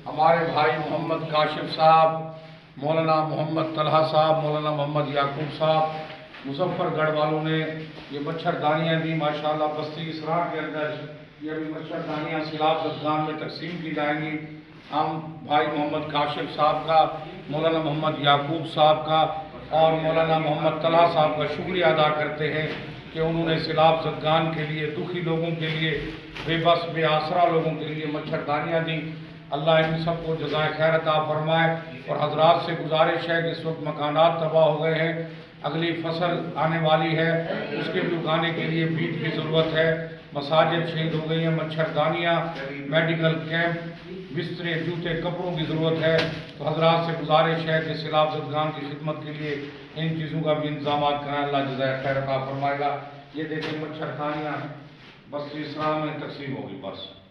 ہمارے بھائی محمد کاشف صاحب، مولانا محمد طلحہ صاحب، مولانا محمد یعقوب صاحب، مظفر گڑھ والوں نے یہ مچھر دانیاں دی ماشاءاللہ بستی اسرار کے اندر۔ یہ ابھی مچھر دانیاں سیلاب زدگان میں تقسیم کی جائیں گی۔ ہم بھائی محمد کاشف صاحب کا، مولانا محمد یعقوب صاحب کا اور مولانا محمد طلحہ صاحب کا شکریہ ادا کرتے ہیں کہ انہوں نے سیلاب زدگان کے لیے، دکھی لوگوں کے لیے، بے بس بے آسرا لوگوں کے لیے مچھر دانیاں دیں۔ اللہ ان سب کو جزائے خیر عطا فرمائے۔ اور حضرات سے گزارش ہے کہ اس وقت مکانات تباہ ہو گئے ہیں، اگلی فصل آنے والی ہے، اس کے بھی اگانے کے لیے بیج کی ضرورت ہے۔ مساجد شہید ہو گئی ہیں، مچھر دانیاں، میڈیکل کیمپ، بسترے، جوتے، کپڑوں کی ضرورت ہے۔ تو حضرات سے گزارش ہے کہ سیلاب زدگان کی خدمت کے لیے ان چیزوں کا بھی انتظامات کریں، اللہ جزائے خیر عطا فرمائے گا۔ یہ دیکھیں مچھر دانیاں بستی اسرار میں تقسیم ہوگی بس۔